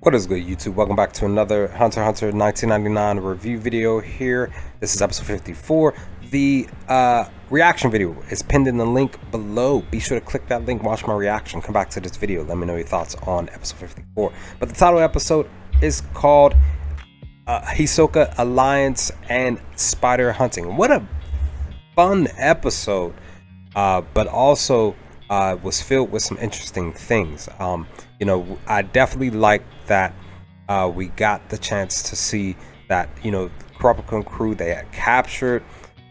What is good, YouTube? Welcome back to another Hunter x Hunter 1999 review video here. This is episode 54. The reaction video is pinned in the link below. Be sure to click that link, watch my reaction, come back to this video. Let me know your thoughts on episode 54. But the title of the episode is called Hisoka Alliance and Spider Hunting. What a fun episode, but also was filled with some interesting things. I definitely like that we got the chance to see that, the Kurapika crew, they had captured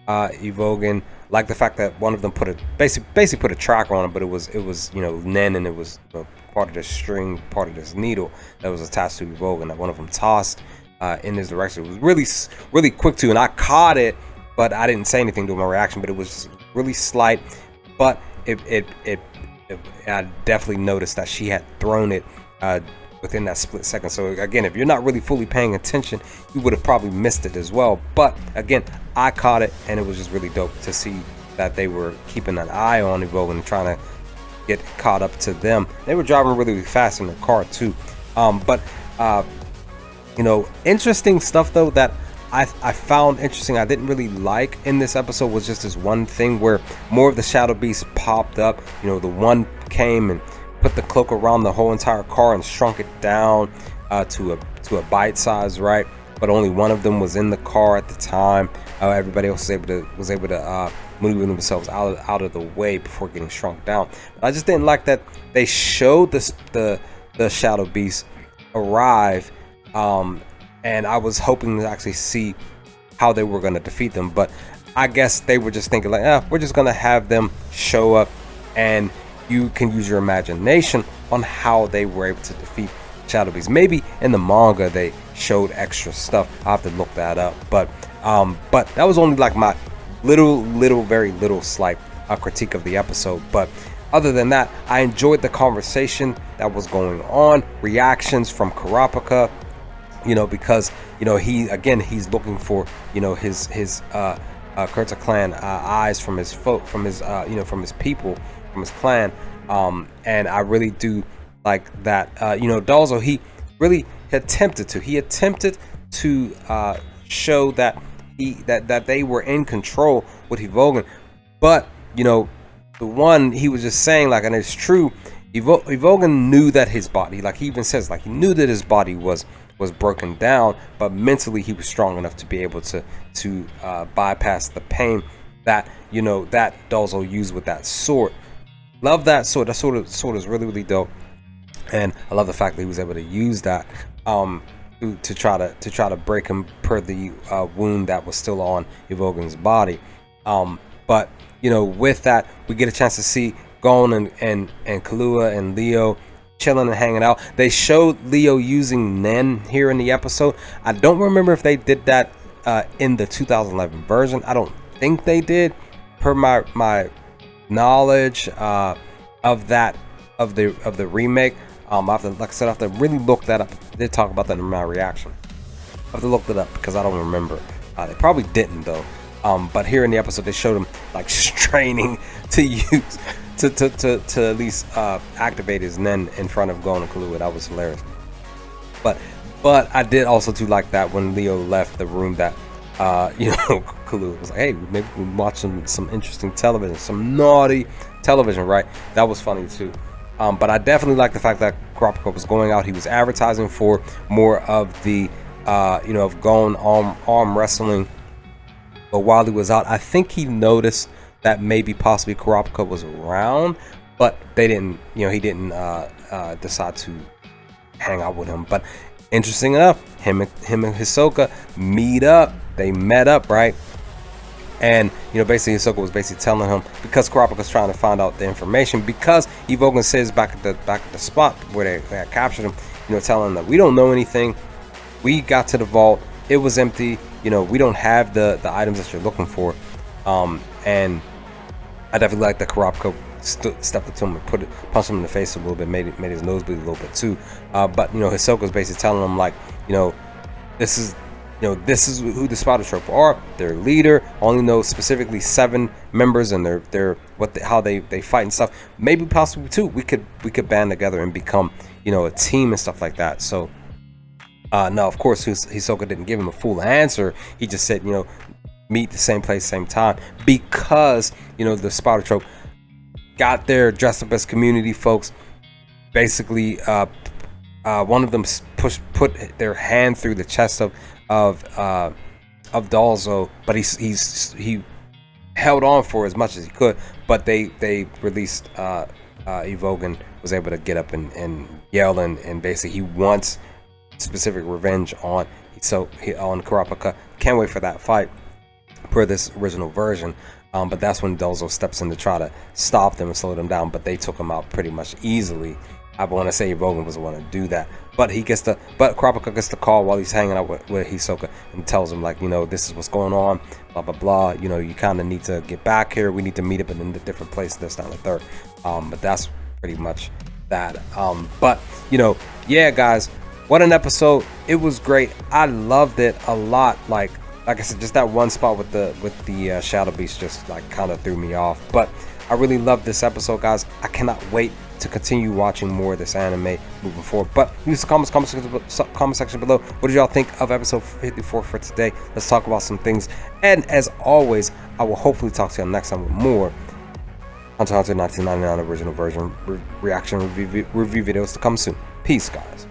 Evogan. Like the fact that one of them put a basically put a tracker on him, but it was Nen, and it was part of this string, part of this needle that was attached to Evogan that one of them tossed in his direction. It was really quick too, and I caught it, but I didn't say anything to my reaction. But it was really slight, but I definitely noticed that she had thrown it within that split second. So again, if you're not really fully paying attention, you would have probably missed it as well. But again, I caught it, and it was just really dope to see that they were keeping an eye on Evogan and trying to get caught up to them. They were driving really fast in the car too. Interesting stuff though that I found interesting, I didn't really like in this episode, was just this one thing where more of the shadow beasts popped up. The one came and put the cloak around the whole entire car and shrunk it down to a bite size, right? But only one of them was in the car at the time. Everybody else was able to maneuver themselves out of the way before getting shrunk down. But I just didn't like that they showed the shadow beasts arrive, and I was hoping to actually see how they were going to defeat them. But I guess they were just thinking like, we're just going to have them show up, and you can use your imagination on how they were able to defeat shadow beasts. Maybe in the manga they showed extra stuff. I'll have to look that up. But that was only like my very little slight critique of the episode. But other than that, I enjoyed the conversation that was going on, reactions from Kurapika, because he's looking for his Kurta clan eyes from his people, from his clan, and I really do like that. Dalzo, he really attempted to show that that they were in control with Evogan, but the one he was just saying, like, and it's true, Evogan knew that his body, like he even says, like he knew that his body was broken down, but mentally he was strong enough to be able to bypass the pain that that Dalzo used with that sword. Love that sword. That sword is really dope, and I love the fact that he was able to use that to try to break him per the wound that was still on Evogan's body. But with that, we get a chance to see Gon and Killua and Leo chilling and hanging out. They showed Leo using Nen here in the episode. I don't remember if they did that in the 2011 version. I don't think they did, per my knowledge of the remake. I have to, like I said, I have to really look that up. I did talk about that in my reaction. I have to look that up because I don't remember. They probably didn't though. But here in the episode, they showed him like straining to use to at least activate his Nen in front of Gon and Killua. That was hilarious. But I did also too like that when Leo left the room, that Killua was like, hey, maybe we can watch some interesting television, some naughty television, right? That was funny too. But I definitely like the fact that Kurapika was going out. He was advertising for more of the of Gon arm wrestling. But while he was out, I think he noticed that maybe possibly Kurapika was around, but they didn't, he didn't decide to hang out with him. But interesting enough, him and Hisoka meet up. They met up, right? And basically Hisoka was basically telling him, because Kurapika's trying to find out the information, because Evogan says back at the spot where they had captured him, telling him that we don't know anything. We got to the vault, it was empty. We don't have the items that you're looking for. And I definitely like that Kurapika stepped up to him and punched him in the face a little bit, made his nose bleed a little bit too. But Hisoka's basically telling him, like, this is who the Spider Troop are. Their leader only knows specifically 7 members, and how they fight and stuff. Maybe possibly 2. We could band together and become a team and stuff like that. So No, of course, Hisoka didn't give him a full answer. He just said, meet the same place, same time, because the spotter trope got there dressed up as community folks. Basically, one of them put their hand through the chest of Dalzo, but he held on for as much as he could. But they released Evogan was able to get up and yell and basically he wants specific revenge on on Kurapika. Can't wait for that fight per this original version. But that's when Dalzo steps in to try to stop them and slow them down. But they took him out pretty much easily. I want to say Evogan was the one to do that. But Kurapika gets the call while he's hanging out with Hisoka and tells him, like, this is what's going on, blah, blah, blah. You kind of need to get back here. We need to meet up in a different place, this, down, the third. But that's pretty much that. But, yeah, guys, what an episode. It was great. I loved it a lot. Like I said, just that one spot with the Shadow Beast just like kind of threw me off. But I really loved this episode, guys. I cannot wait to continue watching more of this anime moving forward. But use the comment section below. What did y'all think of episode 54 for today? Let's talk about some things. And as always, I will hopefully talk to you next time with more Hunter x Hunter 1999 original version reaction review videos to come soon. Peace, guys.